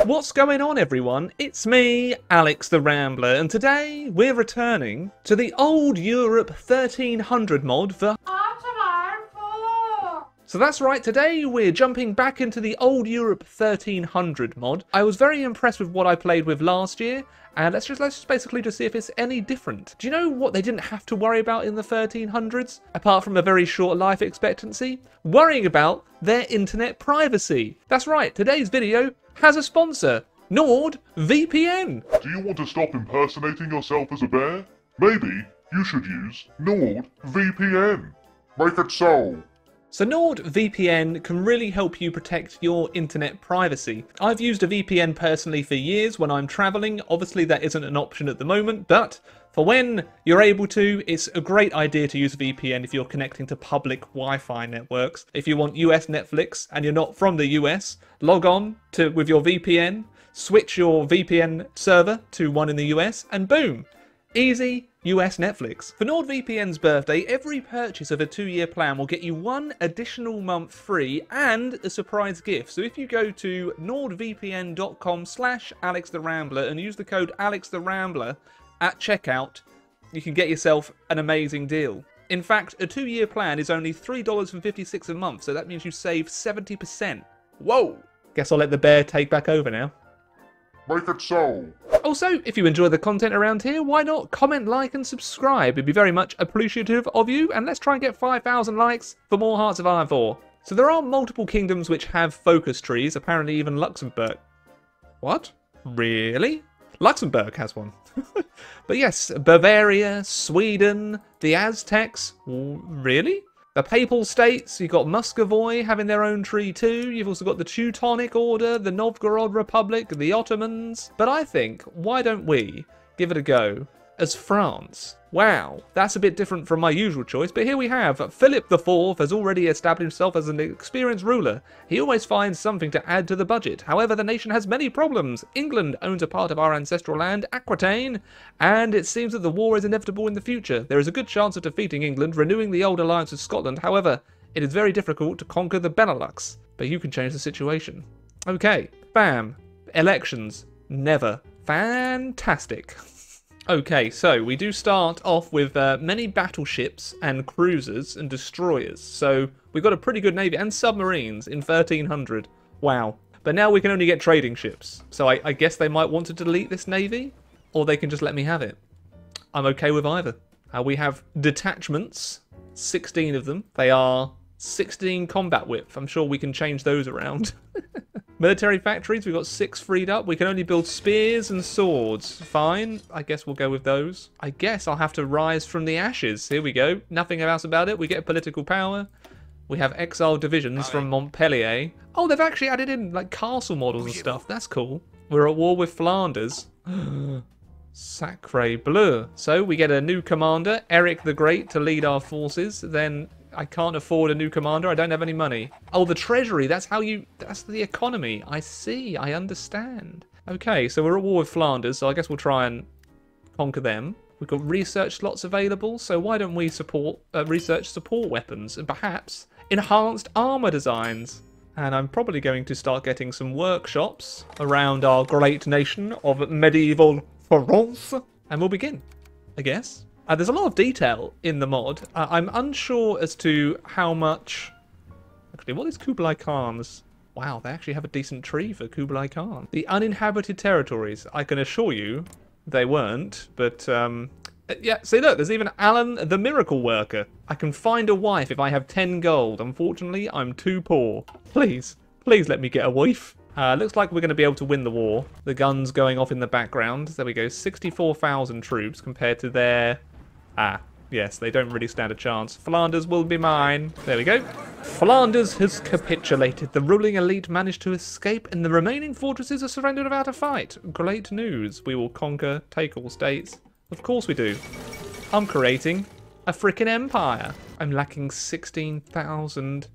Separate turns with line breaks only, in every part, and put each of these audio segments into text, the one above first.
What's going on, everyone? It's me, Alex the Rambler, and today we're returning to the old Europe 1300 mod for HOI4. So that's right, today we're jumping back into the old Europe 1300 mod. I was very impressed with what I played with last year, and let's just basically see if it's any different. Do you know what they didn't have to worry about in the 1300s? Apart from a very short life expectancy? Worrying about their internet privacy. That's right, today's video has a sponsor, NordVPN.
Do you want to stop impersonating yourself as a bear? Maybe you should use NordVPN. Make it so.
So NordVPN can really help you protect your internet privacy. I've used a VPN personally for years when I'm traveling. Obviously that isn't an option at the moment, but for when you're able to, it's a great idea to use a VPN if you're connecting to public Wi-Fi networks. If you want US Netflix and you're not from the US, log on with your VPN, switch your VPN server to one in the US, and boom, easy US Netflix. For NordVPN's birthday, every purchase of a 2-year plan will get you 1 additional month free and a surprise gift. So if you go to nordvpn.com/AlexTheRambler and use the code AlexTheRambler at checkout, you can get yourself an amazing deal. In fact, a 2-year plan is only $3.56 a month, so that means you save 70%. Whoa! Guess I'll let the bear take back over now.
Make it so.
Also, if you enjoy the content around here, why not comment, like, and subscribe? It'd be very much appreciative of you, and let's try and get 5,000 likes for more Hearts of Iron 4. So there are multiple kingdoms which have focus trees, apparently even Luxembourg. What? Really? Luxembourg has one. But yes, Bavaria, Sweden, the Aztecs. Really? The Papal States, you've got Muscovy having their own tree too. You've also got the Teutonic Order, the Novgorod Republic, the Ottomans. But I think, why don't we give it a go as France? Wow, that's a bit different from my usual choice, but here we have Philip IV has already established himself as an experienced ruler. He always finds something to add to the budget. However, the nation has many problems. England owns a part of our ancestral land, Aquitaine, and it seems that the war is inevitable in the future. There is a good chance of defeating England, renewing the old alliance with Scotland. However, it is very difficult to conquer the Benelux, but you can change the situation. Okay, bam. Elections. Never. Fantastic. Okay, so we do start off with many battleships and cruisers and destroyers. So we've got a pretty good navy and submarines in 1300. Wow. But now we can only get trading ships. So I guess they might want to delete this navy, or they can just let me have it. I'm okay with either. We have detachments, 16 of them. They are 16 combat width. I'm sure we can change those around. Military factories, we've got 6 freed up. We can only build spears and swords. Fine, I guess we'll go with those. I guess I'll have to rise from the ashes. Here we go. Nothing else about it. We get political power. We have exiled divisions from Montpellier. Oh, they've actually added in like castle models and stuff. That's cool. We're at war with Flanders. Sacre bleu. So we get a new commander, Eric the Great, to lead our forces. Then I can't afford a new commander. I don't have any money. Oh, the treasury. That's the economy. I see. I understand. Okay, so we're at war with Flanders, so I guess we'll try and conquer them. We've got research slots available, so why don't we research support weapons and perhaps enhanced armor designs? And I'm probably going to start getting some workshops around our great nation of medieval France. And we'll begin, I guess. There's a lot of detail in the mod. I'm unsure as to how much... Actually, what is Kublai Khan's? Wow, they actually have a decent tree for Kublai Khan. The uninhabited territories, I can assure you they weren't, but... yeah, see look, there's even Alan the Miracle Worker. I can find a wife if I have 10 gold. Unfortunately, I'm too poor. Please, please let me get a wife. Looks like we're going to be able to win the war. The guns going off in the background. There we go, 64,000 troops compared to their... Ah, yes, they don't really stand a chance. Flanders will be mine. There we go. Flanders has capitulated. The ruling elite managed to escape, and the remaining fortresses are surrendered without a fight. Great news. We will conquer, take all states. Of course we do. I'm creating a freaking empire. I'm lacking 16,000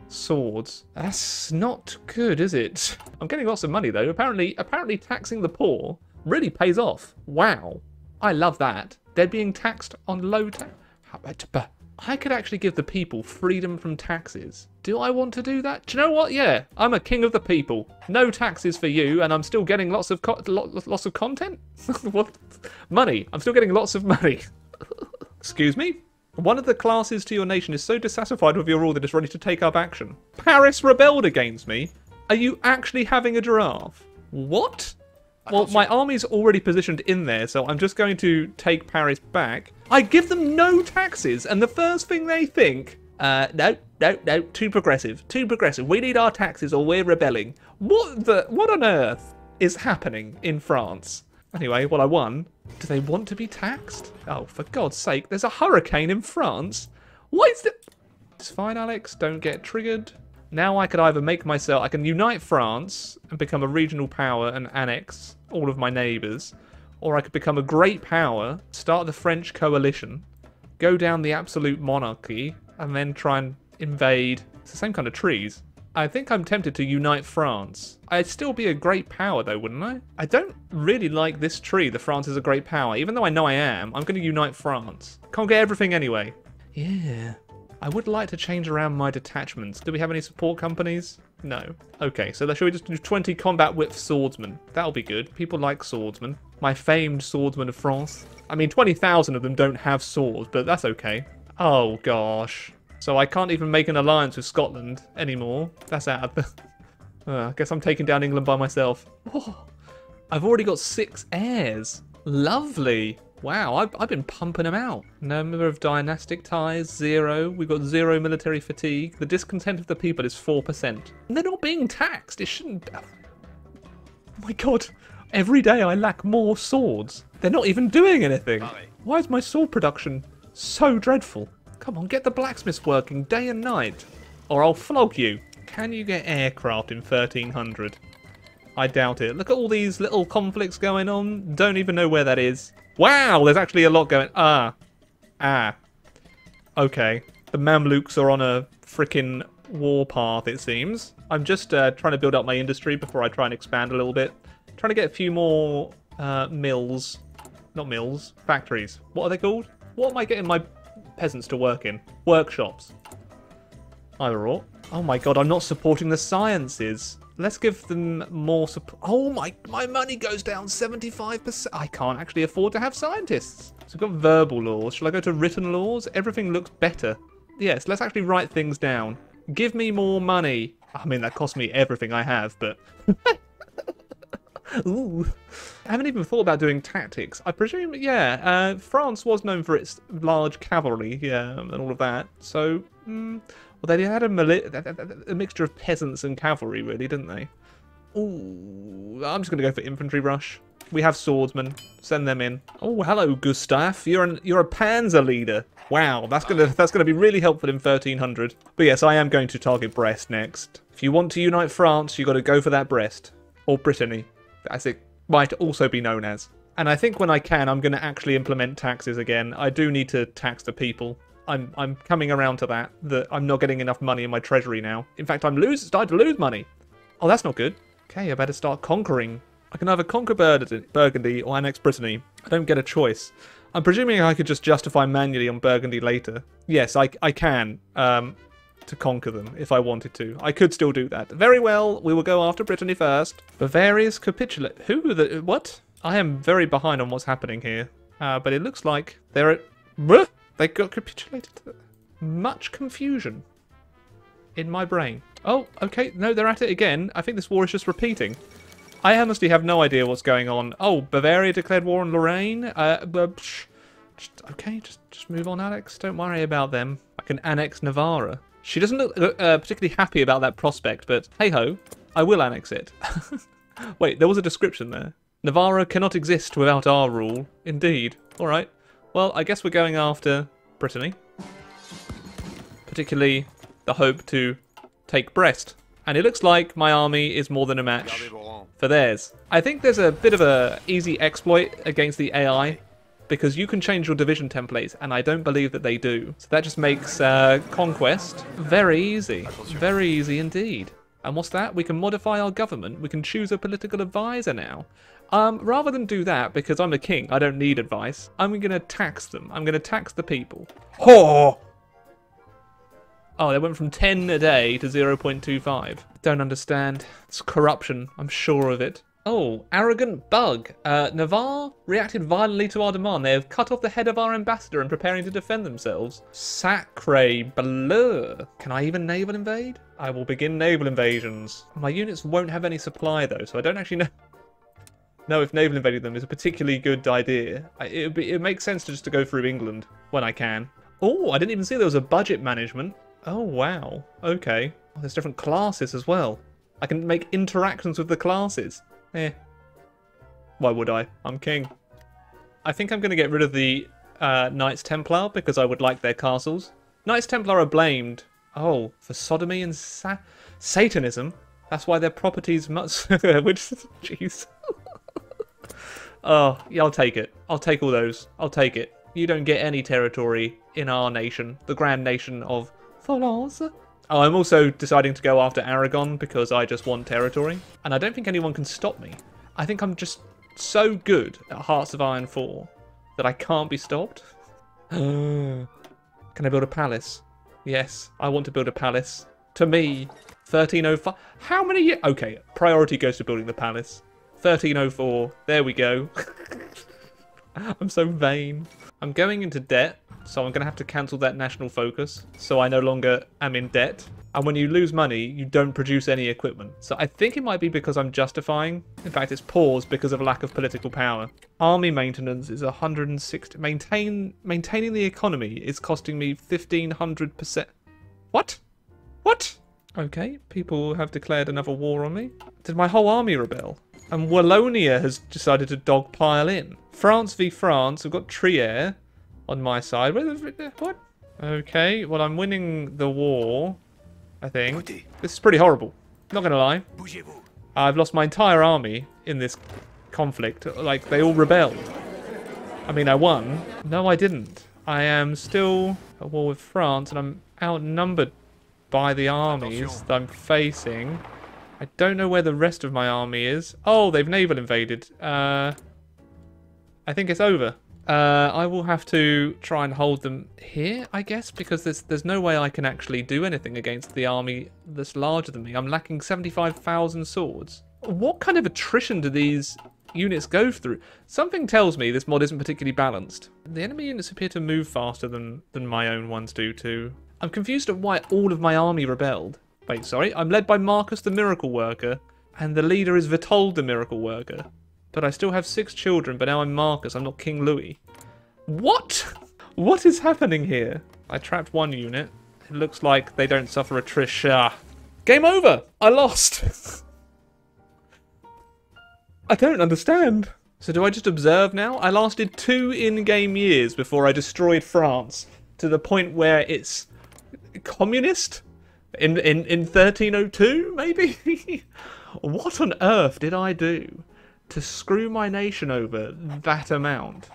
swords. That's not good, is it? I'm getting lots of money, though. Apparently taxing the poor really pays off. Wow. I love that. They're being taxed on low tax. I could actually give the people freedom from taxes. Do I want to do that? Do you know what? Yeah, I'm a king of the people. No taxes for you, and I'm still getting lots of content? What? Money. I'm still getting lots of money. Excuse me? One of the classes to your nation is so dissatisfied with your rule that it's ready to take up action. Paris rebelled against me? Are you actually having a giraffe? What? Well, my army's already positioned in there, so I'm just going to take Paris back. I give them no taxes, and the first thing they think, no, too progressive, too progressive. We need our taxes or we're rebelling. What on earth is happening in France? Anyway, well, I won. Do they want to be taxed? Oh, for God's sake, there's a hurricane in France. What is the... It's fine, Alex, don't get triggered. Now I could either make myself... I can unite France and become a regional power and annex all of my neighbours. Or I could become a great power, start the French coalition, go down the absolute monarchy, and then try and invade... It's the same kind of trees. I think I'm tempted to unite France. I'd still be a great power though, wouldn't I? I don't really like this tree, the France is a great power. Even though I know I am, I'm going to unite France. Can't get everything anyway. Yeah. I would like to change around my detachments. Do we have any support companies? No. Okay, so should we just do 20 combat whip swordsmen? That'll be good. People like swordsmen. My famed swordsmen of France. I mean, 20,000 of them don't have swords, but that's okay. Oh, gosh. So I can't even make an alliance with Scotland anymore. That's out of the... I guess I'm taking down England by myself. Oh, I've already got 6 heirs. Lovely. Wow, I've been pumping them out. Number of dynastic ties, 0. We've got 0 military fatigue. The discontent of the people is 4%. And they're not being taxed. It shouldn't... Oh my God. Every day I lack more swords. They're not even doing anything. Why is my sword production so dreadful? Come on, get the blacksmiths working day and night, or I'll flog you. Can you get aircraft in 1300? I doubt it. Look at all these little conflicts going on. Don't even know where that is. Wow, there's actually a lot going... Okay. The Mamluks are on a frickin' warpath, it seems. I'm just trying to build up my industry before I try and expand a little bit. Trying to get a few more mills. Not mills. Factories. What are they called? What am I getting my... peasants to work in? Workshops. Either or. Oh my God, I'm not supporting the sciences. Let's give them more support. Oh my money goes down 75%. I can't actually afford to have scientists. So we've got verbal laws. Shall I go to written laws? Everything looks better. Yes, let's actually write things down. Give me more money. I mean, that cost me everything I have, but... Ooh. I haven't even thought about doing tactics. I presume, yeah, France was known for its large cavalry, yeah, and all of that. So, well, they had a mixture of peasants and cavalry, really, didn't they? Ooh, I'm just going to go for infantry rush. We have swordsmen. Send them in. Oh, hello, Gustav. You're a panzer leader. Wow, that's gonna be really helpful in 1300. But yes, I am going to target Brest next. If you want to unite France, you got to go for that Brest or Brittany, as it might also be known as. And I think when I can, I'm going to actually implement taxes again. I do need to tax the people. I'm coming around to that I'm not getting enough money in my treasury now. In fact, I'm starting to lose money. Oh, that's not good. Okay, I better start conquering. I can either conquer Burgundy or annex Brittany. I don't get a choice. I'm presuming I could just justify manually on Burgundy later. Yes, I can to conquer them if I wanted to. I could still do that. Very well, we will go after Brittany first. Bavaria's capitulate. What? I am very behind on what's happening here. But it looks like they're at... They got capitulated. Much confusion in my brain. Oh, okay. No, they're at it again. I think this war is just repeating. I honestly have no idea what's going on. Oh, Bavaria declared war on Lorraine. Okay, just move on, Alex. Don't worry about them. I can annex Navarra. She doesn't look particularly happy about that prospect, but hey-ho, I will annex it. Wait, there was a description there. Navarra cannot exist without our rule. Indeed. All right. Well, I guess we're going after Brittany. Particularly the hope to take Brest. And it looks like my army is more than a match for theirs. I think there's a bit of a easy exploit against the AI, because you can change your division templates, and I don't believe that they do. So that just makes conquest very easy. Very easy indeed. And what's that? We can modify our government. We can choose a political advisor now. Rather than do that, because I'm a king, I don't need advice, I'm going to tax them. I'm going to tax the people. Oh! Oh, they went from 10 a day to 0.25. Don't understand. It's corruption. I'm sure of it. Oh, arrogant bug. Navarre reacted violently to our demand. They have cut off the head of our ambassador and preparing to defend themselves. Sacre bleu. Can I even naval invade? I will begin naval invasions. My units won't have any supply though, so I don't actually know if naval invading them is a particularly good idea. It makes sense just to go through England when I can. Oh, I didn't even see there was a budget management. Oh, wow. Okay. Oh, there's different classes as well. I can make interactions with the classes. Eh. Why would I? I'm king. I think I'm going to get rid of the Knights Templar because I would like their castles. Knights Templar are blamed, oh, for sodomy and Satanism. That's why their properties must... Which... Jeez. Oh, yeah, I'll take it. I'll take all those. I'll take it. You don't get any territory in our nation, the grand nation of France. Oh, I'm also deciding to go after Aragon because I just want territory. And I don't think anyone can stop me. I think I'm just so good at Hearts of Iron 4 that I can't be stopped. Can I build a palace? Yes, I want to build a palace. To me, 1305. How many years? Okay, priority goes to building the palace. 1304. There we go. I'm so vain. I'm going into debt, so I'm going to have to cancel that national focus, so I no longer am in debt. And when you lose money, you don't produce any equipment. So I think it might be because I'm justifying. In fact, it's paused because of lack of political power. Army maintenance is 160. Maintaining the economy is costing me 1,500%. What? What? Okay, people have declared another war on me. Did my whole army rebel? And Wallonia has decided to dogpile in. France v France. I've got Trier on my side. What? Okay, well, I'm winning the war, I think. This is pretty horrible. Not going to lie. I've lost my entire army in this conflict. Like, they all rebelled. I mean, I won. No, I didn't. I am still at war with France, and I'm outnumbered by the armies that I'm facing. I don't know where the rest of my army is. Oh, they've naval invaded. I think it's over. I will have to try and hold them here, I guess, because there's no way I can actually do anything against the army that's larger than me. I'm lacking 75,000 swords. What kind of attrition do these units go through? Something tells me this mod isn't particularly balanced. The enemy units appear to move faster than my own ones do too. I'm confused at why all of my army rebelled. Wait, sorry. I'm led by Marcus the Miracle Worker, and the leader is Vitold the Miracle Worker. But I still have 6 children, but now I'm Marcus. I'm not King Louis. What? What is happening here? I trapped one unit. It looks like they don't suffer attrition. Game over! I lost! I don't understand. So do I just observe now? I lasted 2 in-game years before I destroyed France to the point where it's communist? In 1302, maybe? What on earth did I do to screw my nation over that amount?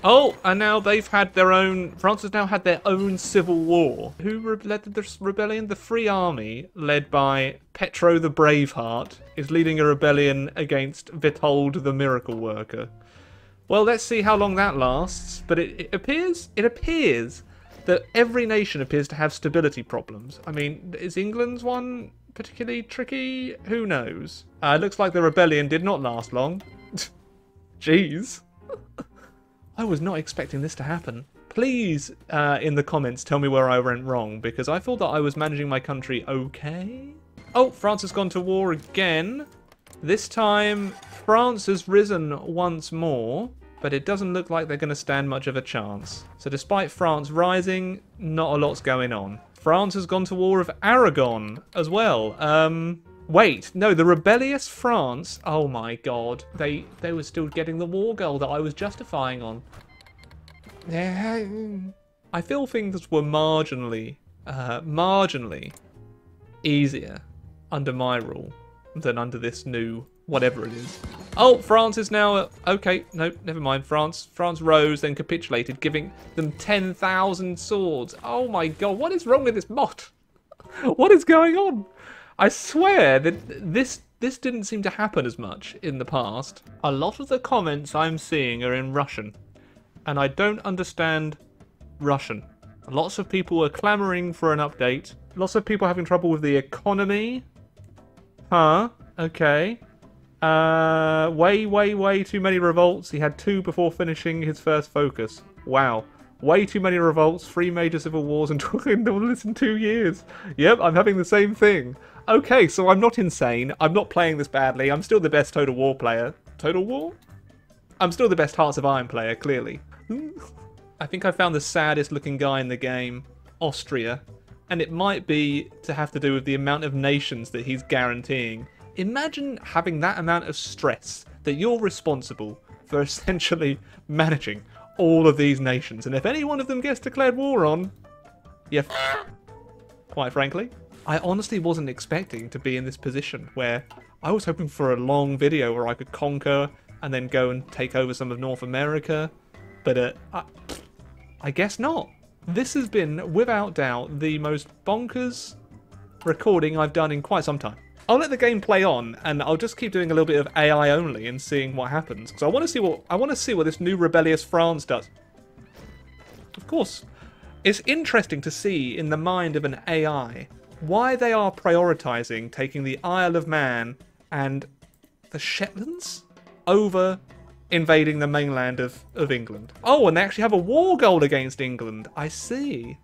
Oh, and now they've had their own... France has now had their own civil war. Who led this rebellion? The Free Army, led by Petro the Braveheart, is leading a rebellion against Vitold the Miracle Worker. Well, let's see how long that lasts. But it appears that every nation appears to have stability problems. I mean, is England's one particularly tricky? Who knows? It looks like the rebellion did not last long. Jeez. I was not expecting this to happen. Please, in the comments, tell me where I went wrong, because I thought that I was managing my country okay. Oh, France has gone to war again. This time, France has risen once more, but it doesn't look like they're going to stand much of a chance. So despite France rising, not a lot's going on. France has gone to war with Aragon as well. Wait, no, the rebellious France, oh my god, they were still getting the war goal that I was justifying on. I feel things were marginally easier under my rule than under this new whatever it is. Oh, France is now... okay, no, never mind. France rose, then capitulated, giving them 10,000 swords. Oh my god, what is wrong with this mod? What is going on? I swear that this didn't seem to happen as much in the past. A lot of the comments I'm seeing are in Russian, and I don't understand Russian. Lots of people are clamoring for an update. Lots of people having trouble with the economy. Huh? Okay. Way too many revolts. He had 2 before finishing his first focus. Wow. Way too many revolts, 3 major civil wars, and talking all this in 2 years. Yep, I'm having the same thing. Okay, so I'm not insane. I'm not playing this badly. I'm still the best Total War player. Total War? I'm still the best Hearts of Iron player, clearly. I think I found the saddest looking guy in the game. Austria. And it might be to have to do with the amount of nations that he's guaranteeing. Imagine having that amount of stress that you're responsible for essentially managing all of these nations. And if any one of them gets declared war on, yeah, quite frankly. I honestly wasn't expecting to be in this position where I was hoping for a long video where I could conquer and then go and take over some of North America. But I guess not. This has been, without doubt, the most bonkers recording I've done in quite some time. I'll let the game play on, and I'll just keep doing a little bit of AI only and seeing what happens. Because I want to see what this new rebellious France does. Of course, it's interesting to see in the mind of an AI why they are prioritizing taking the Isle of Man and the Shetlands over invading the mainland of England. Oh, and they actually have a war goal against England. I see.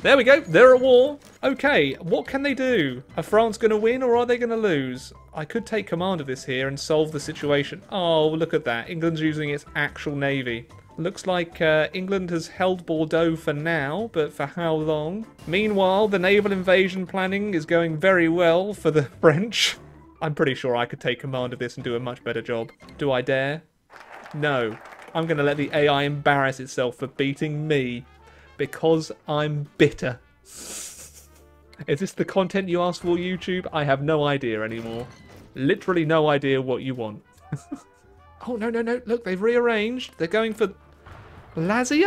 There we go. They're at war. Okay, what can they do? Are France going to win or are they going to lose? I could take command of this here and solve the situation. Oh, look at that. England's using its actual navy. Looks like England has held Bordeaux for now, but for how long? Meanwhile, the naval invasion planning is going very well for the French. I'm pretty sure I could take command of this and do a much better job. Do I dare? No. I'm going to let the AI embarrass itself for beating me. Because I'm bitter. Is this the content you asked for, YouTube? I have no idea anymore. Literally no idea what you want. Oh, no. Look, they've rearranged. They're going for Lazio?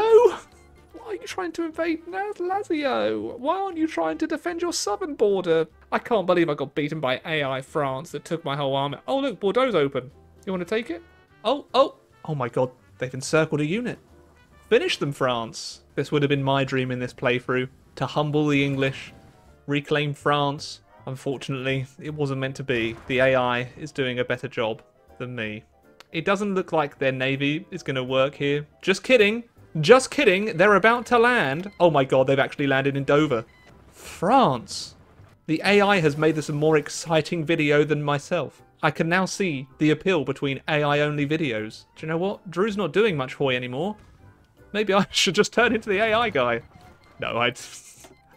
Why are you trying to invade Lazio? Why aren't you trying to defend your southern border? I can't believe I got beaten by AI France that took my whole army. Oh, look, Bordeaux's open. You want to take it? Oh my god. They've encircled a unit. Finish them, France. This would have been my dream in this playthrough. To humble the English. Reclaim France. Unfortunately, it wasn't meant to be. The AI is doing a better job than me. It doesn't look like their navy is going to work here. Just kidding. Just kidding. They're about to land. Oh my god, they've actually landed in Dover. France. The AI has made this a more exciting video than myself. I can now see the appeal between AI-only videos. Do you know what? Drew's not doing much HOI anymore. Maybe I should just turn into the AI guy. No,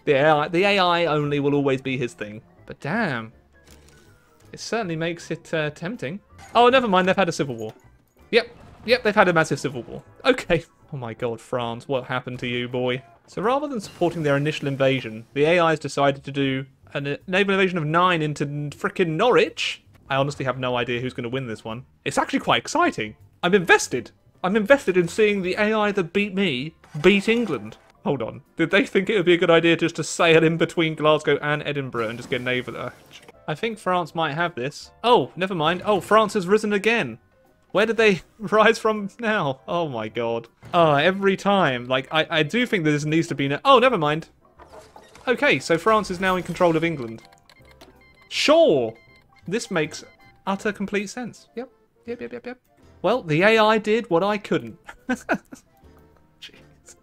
the AI only will always be his thing. But damn. It certainly makes it tempting. Oh, never mind. They've had a civil war. Yep, they've had a massive civil war. Okay. Oh my god, France. What happened to you, boy? So rather than supporting their initial invasion, the AI's decided to do a naval invasion of 9 into frickin' Norwich. I honestly have no idea who's going to win this one. It's actually quite exciting. I'm invested. I'm invested in seeing the AI that beat me beat England. Hold on. Did they think it would be a good idea just to sail in between Glasgow and Edinburgh and just get naval? I think France might have this. Oh, never mind. Oh, France has risen again. Where did they rise from now? Oh my god. Oh, every time. Like, I do think that this needs to be... Oh, never mind. Okay, so France is now in control of England. Sure. This makes utter complete sense. Yep. Well, the AI did what I couldn't. Jeez.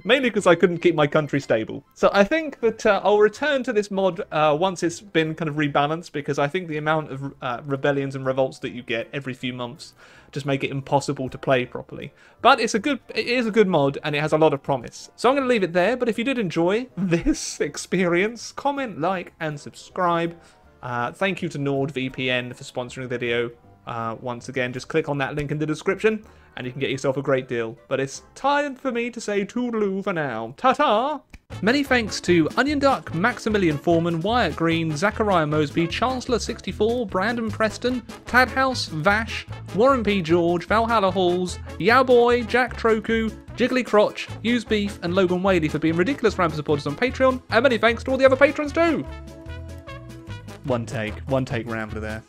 Mainly because I couldn't keep my country stable. So I think that I'll return to this mod once it's been kind of rebalanced, because I think the amount of rebellions and revolts that you get every few months just make it impossible to play properly. But it is a good mod, and it has a lot of promise. So I'm going to leave it there, but if you did enjoy this experience, comment, like, and subscribe. Thank you to NordVPN for sponsoring the video. Once again, just click on that link in the description and you can get yourself a great deal. But it's time for me to say toodaloo for now. Ta-ta! Many thanks to Onion Duck, Maximilian Foreman, Wyatt Green, Zachariah Mosby, Chancellor64, Brandon Preston, Tadhouse, Vash, Warren P. George, Valhalla Halls, Yowboy, Jack Troku, Jiggly Crotch, Use Beef, and Logan Whaley for being ridiculous Rambler supporters on Patreon. And many thanks to all the other patrons too! One take Rambler there.